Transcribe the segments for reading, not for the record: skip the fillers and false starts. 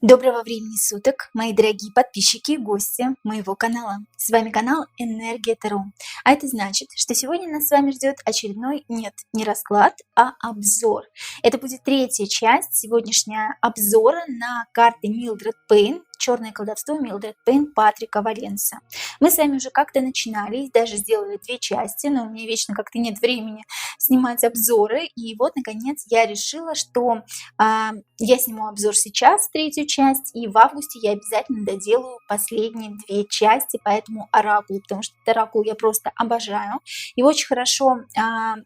Доброго времени суток, мои дорогие подписчики и гости моего канала. С вами канал Энергия Таро. А это значит, что сегодня нас с вами ждет очередной, не расклад, а обзор. Это будет третья часть сегодняшнего обзора на карты Милдред Пейн, черное колдовство Милдред Пейн Патрика Валенса. Мы с вами уже как-то начинали, даже сделали две части, но у меня вечно как-то нет времени снимать обзоры. И вот, наконец, я решила, что я сниму обзор сейчас, третью часть, и в августе я обязательно доделаю последние две части по этому оракулу, потому что этот оракул я просто обожаю. И очень хорошо,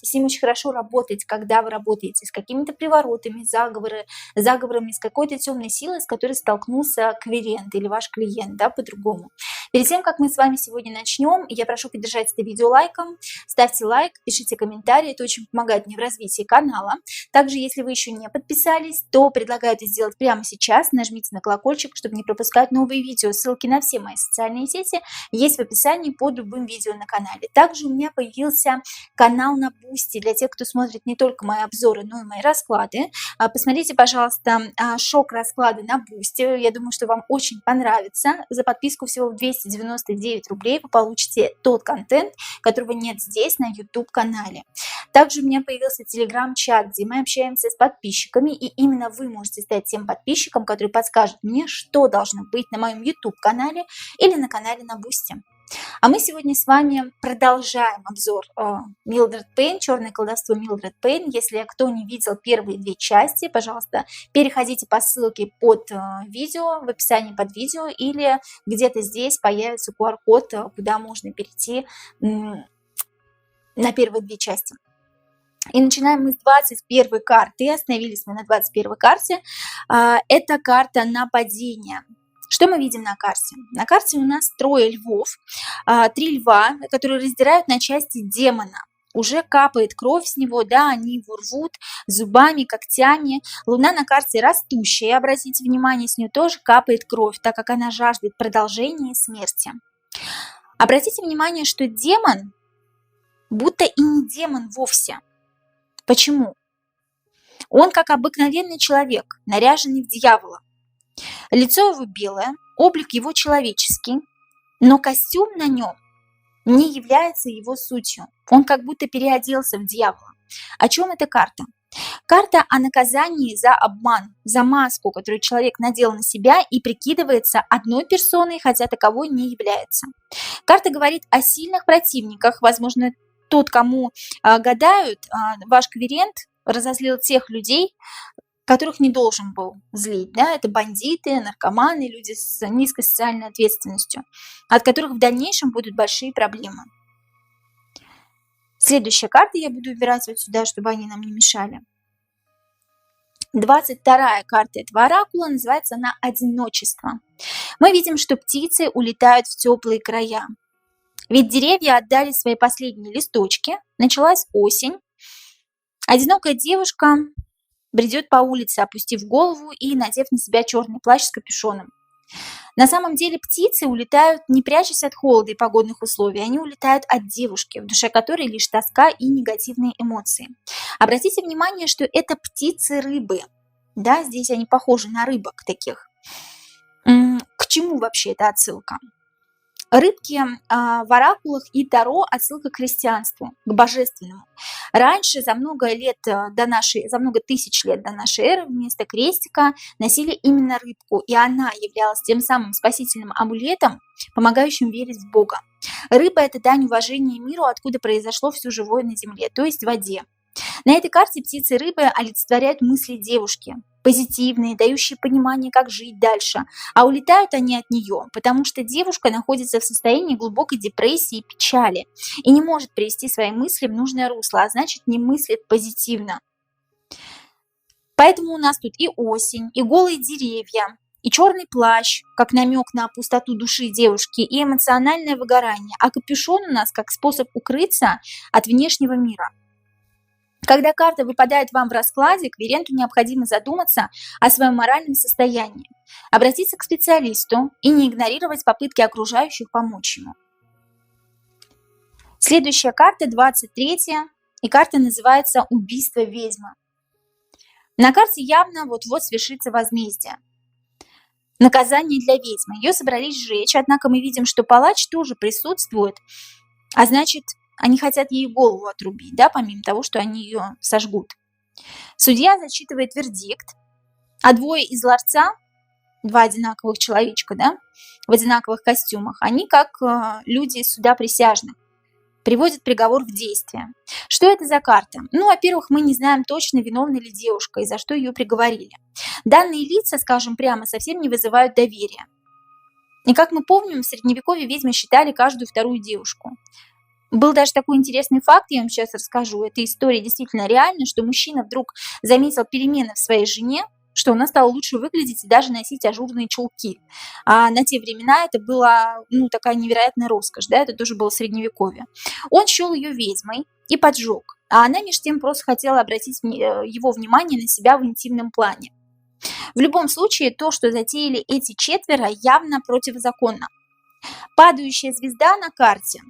с ним очень хорошо работать, когда вы работаете с какими-то приворотами, заговорами, с какой-то темной силой, с которой столкнулся клиент или ваш клиент, да, по-другому. Перед тем, как мы с вами сегодня начнем, я прошу поддержать это видео лайком, ставьте лайк, пишите комментарии, это очень помогает мне в развитии канала. Также, если вы еще не подписались, то предлагаю это сделать прямо сейчас, нажмите на колокольчик, чтобы не пропускать новые видео. Ссылки на все мои социальные сети есть в описании под любым видео на канале. Также у меня появился канал на Бусти для тех, кто смотрит не только мои обзоры, но и мои расклады. Посмотрите, пожалуйста, шок-расклады на Бусти, я думаю, что вам очень понравится. За подписку всего в 299 рублей вы получите тот контент, которого нет здесь на YouTube-канале. Также у меня появился телеграм-чат, где мы общаемся с подписчиками, и именно вы можете стать тем подписчиком, который подскажет мне, что должно быть на моем YouTube-канале или на канале на Бусти. А мы сегодня с вами продолжаем обзор Милдред Пейн, черное колдовство Милдред Пейн. Если кто не видел первые две части, пожалуйста, переходите по ссылке под видео, в описании под видео, или где-то здесь появится QR-код, куда можно перейти на первые две части. И начинаем мы с 21 карты. Остановились мы на 21 карте. Это карта нападения. Что мы видим на карте? На карте у нас трое львов, 3 льва, которые раздирают на части демона. Уже капает кровь с него, да, они его рвут зубами, когтями. Луна на карте растущая, обратите внимание, с нее тоже капает кровь, так как она жаждет продолжения и смерти. Обратите внимание, что демон будто и не демон вовсе. Почему? Он как обыкновенный человек, наряженный в дьявола. Лицо его белое, облик его человеческий, но костюм на нем не является его сутью. Он как будто переоделся в дьявола. О чем эта карта? Карта о наказании за обман, за маску, которую человек надел на себя и прикидывается одной персоной, хотя таковой не является. Карта говорит о сильных противниках. Возможно, тот, кому гадают, ваш клиент разозлил тех людей, которых не должен был злить. Да? Это бандиты, наркоманы, люди с низкой социальной ответственностью, от которых в дальнейшем будут большие проблемы. Следующая карта я буду убирать вот сюда, чтобы они нам не мешали. 22 карта этого оракула, называется она «Одиночество». Мы видим, что птицы улетают в теплые края. Ведь деревья отдали свои последние листочки, началась осень. Одинокая девушка бредет по улице, опустив голову и надев на себя черный плащ с капюшоном. На самом деле птицы улетают, не прячась от холода и погодных условий, они улетают от девушки, в душе которой лишь тоска и негативные эмоции. Обратите внимание, что это птицы-рыбы. Да, здесь они похожи на рыбок таких. К чему вообще эта отсылка? Рыбки в оракулах и таро отсылка к христианству, к божественному. Раньше, за много тысяч лет до нашей эры, вместо крестика носили именно рыбку, и она являлась тем самым спасительным амулетом, помогающим верить в Бога. Рыба – это дань уважения миру, откуда произошло все живое на земле, то есть в воде. На этой карте птицы и рыбы олицетворяют мысли девушки, позитивные, дающие понимание, как жить дальше, а улетают они от нее, потому что девушка находится в состоянии глубокой депрессии и печали и не может привести свои мысли в нужное русло, а значит не мыслит позитивно. Поэтому у нас тут и осень, и голые деревья, и черный плащ, как намек на пустоту души девушки, и эмоциональное выгорание, а капюшон у нас как способ укрыться от внешнего мира. Когда карта выпадает вам в раскладе, клиенту необходимо задуматься о своем моральном состоянии, обратиться к специалисту и не игнорировать попытки окружающих помочь ему. Следующая карта, 23-я, и карта называется «Убийство ведьмы». На карте явно вот-вот свершится возмездие. наказание для ведьмы. Ее собрались сжечь, однако мы видим, что палач тоже присутствует, а значит, они хотят ей голову отрубить, да, помимо того, что они ее сожгут. Судья зачитывает вердикт, а двое из ларца, два одинаковых человечка, да, в одинаковых костюмах, они как люди из суда присяжных, приводят приговор в действие. Что это за карта? Ну, во-первых, мы не знаем точно, виновна ли девушка и за что ее приговорили. Данные лица, скажем прямо, совсем не вызывают доверия. И как мы помним, в Средневековье ведьмы считали каждую вторую девушку. Был даже такой интересный факт, я вам сейчас расскажу. Эта история действительно реальна, что мужчина вдруг заметил перемены в своей жене, что она стала лучше выглядеть и даже носить ажурные чулки. А на те времена это была, такая невероятная роскошь, да, это тоже было средневековье. Он счел ее ведьмой и поджег, а она между тем просто хотела обратить его внимание на себя в интимном плане. В любом случае, то, что затеяли эти четверо, явно противозаконно. Падающая звезда на карте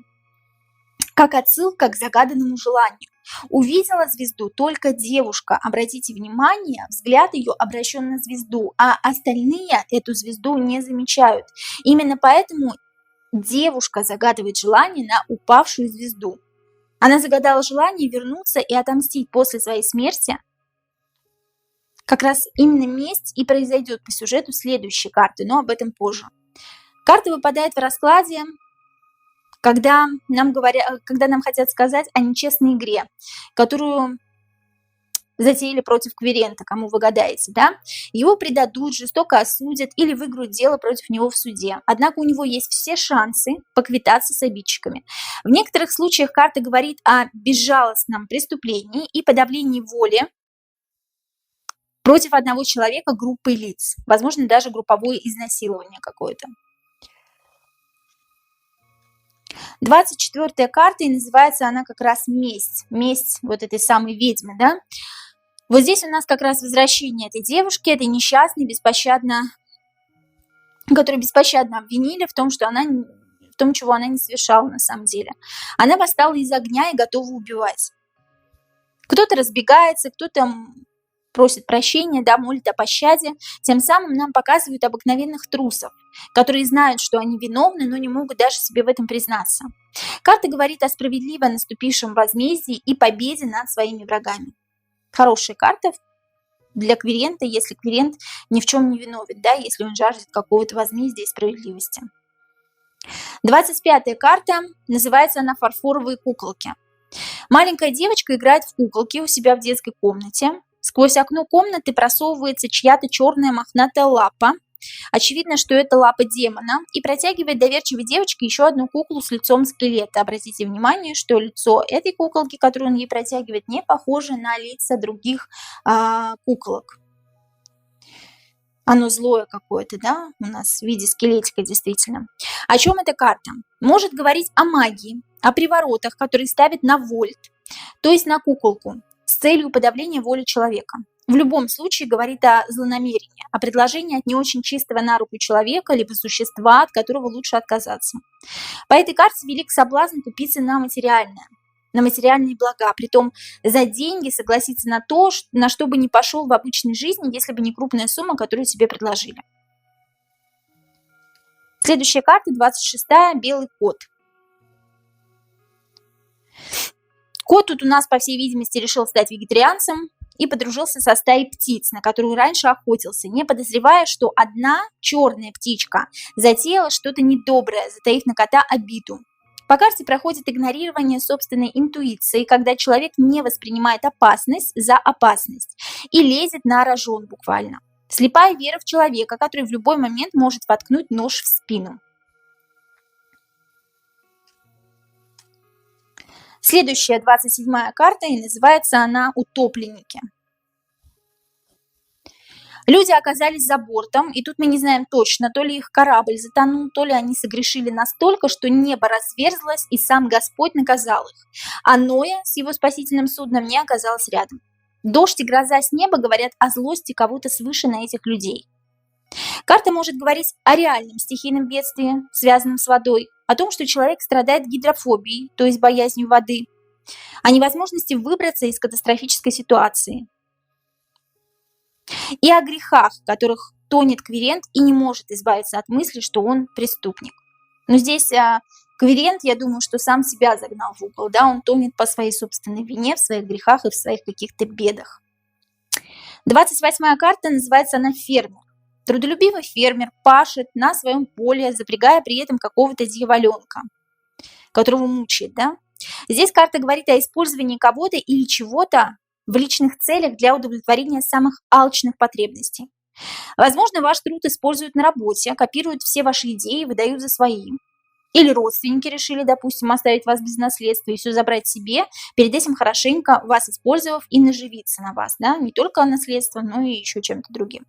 как отсылка к загаданному желанию. Увидела звезду только девушка. Обратите внимание, взгляд ее обращен на звезду, а остальные эту звезду не замечают. Именно поэтому девушка загадывает желание на упавшую звезду. Она загадала желание вернуться и отомстить после своей смерти. Как раз именно месть и произойдет по сюжету следующей карты, но об этом позже. Карта выпадает в раскладе, когда нам хотят сказать о нечестной игре, которую затеяли против Квирента, кому вы гадаете, да? Его предадут, жестоко осудят или выиграют дело против него в суде. Однако у него есть все шансы поквитаться с обидчиками. В некоторых случаях карта говорит о безжалостном преступлении и подавлении воли против одного человека группой лиц. Возможно, даже групповое изнасилование какое-то. 24-я карта, и называется она как раз месть. Месть вот этой самой ведьмы, да? Вот здесь у нас как раз возвращение этой девушки, этой несчастной, которую беспощадно обвинили в том, чего она не совершала на самом деле. Она восстала из огня и готова убивать. Кто-то разбегается, кто-то просит прощения, да, молит о пощаде. Тем самым нам показывают обыкновенных трусов, которые знают, что они виновны, но не могут даже себе в этом признаться. Карта говорит о справедливо наступившем возмездии и победе над своими врагами. Хорошая карта для Квирента, если Квирент ни в чем не виновен, да, если он жаждет какого-то возмездия и справедливости. 25-я карта, называется она «Фарфоровые куколки». Маленькая девочка играет в куколки у себя в детской комнате. Сквозь окно комнаты просовывается чья-то черная мохнатая лапа. Очевидно, что это лапа демона. И протягивает доверчивой девочке еще одну куклу с лицом скелета. Обратите внимание, что лицо этой куколки, которую он ей протягивает, не похоже на лица других куколок. Оно злое какое-то, да, у нас в виде скелетика действительно. О чем эта карта? Может говорить о магии, о приворотах, которые ставят на вольт, то есть на куколку, с целью подавления воли человека. В любом случае говорит о злонамерении, о предложении от не очень чистого на руку человека, либо существа, от которого лучше отказаться. По этой карте велик соблазн купиться на материальные блага, притом за деньги согласиться на то, на что бы не пошел в обычной жизни, если бы не крупная сумма, которую тебе предложили. Следующая карта, 26-я, белый кот. Кот тут у нас, по всей видимости, решил стать вегетарианцем и подружился со стаей птиц, на которую раньше охотился, не подозревая, что одна черная птичка затеяла что-то недоброе, затаив на кота обиду. По карте проходит игнорирование собственной интуиции, когда человек не воспринимает опасность за опасность и лезет на рожон буквально. Слепая вера в человека, который в любой момент может воткнуть нож в спину. Следующая, 27-я карта, и называется она «Утопленники». Люди оказались за бортом, и тут мы не знаем точно, то ли их корабль затонул, то ли они согрешили настолько, что небо разверзлось, и сам Господь наказал их. А Ноя с его спасительным судном не оказалось рядом. Дождь и гроза с неба говорят о злости кого-то свыше на этих людей. Карта может говорить о реальном стихийном бедствии, связанном с водой, о том, что человек страдает гидрофобией, то есть боязнью воды, о невозможности выбраться из катастрофической ситуации. И о грехах, которых тонет кверент и не может избавиться от мысли, что он преступник. Но здесь кверент, я думаю, что сам себя загнал в угол, да, он тонет по своей собственной вине, в своих грехах и в своих каких-то бедах. 28-я карта, называется она «Фермер». Трудолюбивый фермер пашет на своем поле, запрягая при этом какого-то дьяволенка, которого мучает, да. Здесь карта говорит о использовании кого-то или чего-то в личных целях для удовлетворения самых алчных потребностей. Возможно, ваш труд используют на работе, копируют все ваши идеи, выдают за свои. Или родственники решили, допустим, оставить вас без наследства и все забрать себе, перед этим хорошенько вас использовав и наживиться на вас, да, не только наследство, но и еще чем-то другим.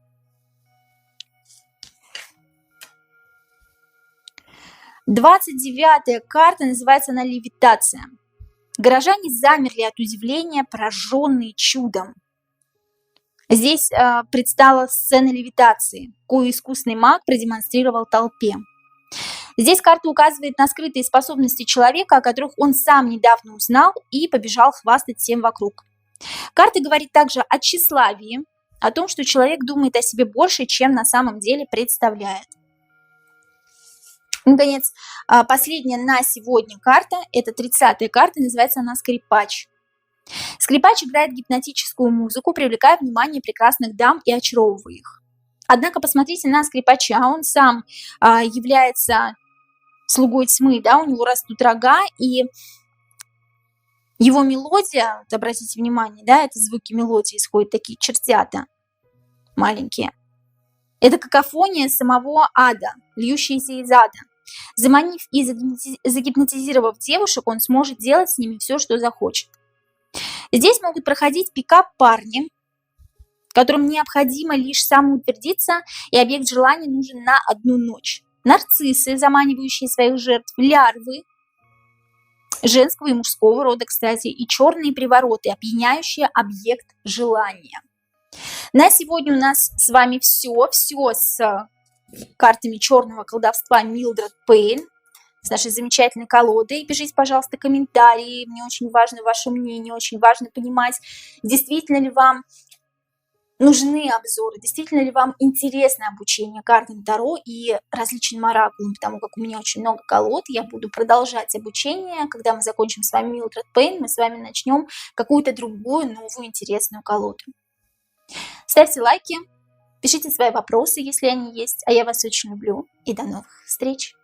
29-я карта, называется она «Левитация». Горожане замерли от удивления, пораженные чудом. Здесь предстала сцена левитации, кою искусный маг продемонстрировал толпе. Здесь карта указывает на скрытые способности человека, о которых он сам недавно узнал и побежал хвастать всем вокруг. Карта говорит также о тщеславии, о том, что человек думает о себе больше, чем на самом деле представляет. Наконец, последняя на сегодня карта, это 30-я карта, называется она «Скрипач». Скрипач играет гипнотическую музыку, привлекая внимание прекрасных дам и очаровывая их. Однако посмотрите на скрипача, он сам является слугой тьмы, да, у него растут рога, и его мелодия, вот обратите внимание, да, это звуки мелодии исходят такие чертята маленькие. Это какофония самого ада, льющаяся из ада. Заманив и загипнотизировав девушек, он сможет делать с ними все, что захочет. Здесь могут проходить пикап-парни, которым необходимо лишь самоутвердиться, и объект желания нужен на одну ночь. Нарциссы, заманивающие своих жертв, лярвы, женского и мужского рода, кстати, и черные привороты, опьяняющие объект желания. На сегодня у нас с вами все с картами черного колдовства Милдред Пейн, с нашей замечательной колодой. Пишите, пожалуйста, комментарии, мне очень важно ваше мнение, очень важно понимать, действительно ли вам нужны обзоры, действительно ли вам интересно обучение картам Таро и различным оракулам, потому как у меня очень много колод, я буду продолжать обучение. Когда мы закончим с вами Милдред Пейн, мы с вами начнем какую-то другую, новую, интересную колоду. Ставьте лайки, пишите свои вопросы, если они есть, а я вас очень люблю, и до новых встреч!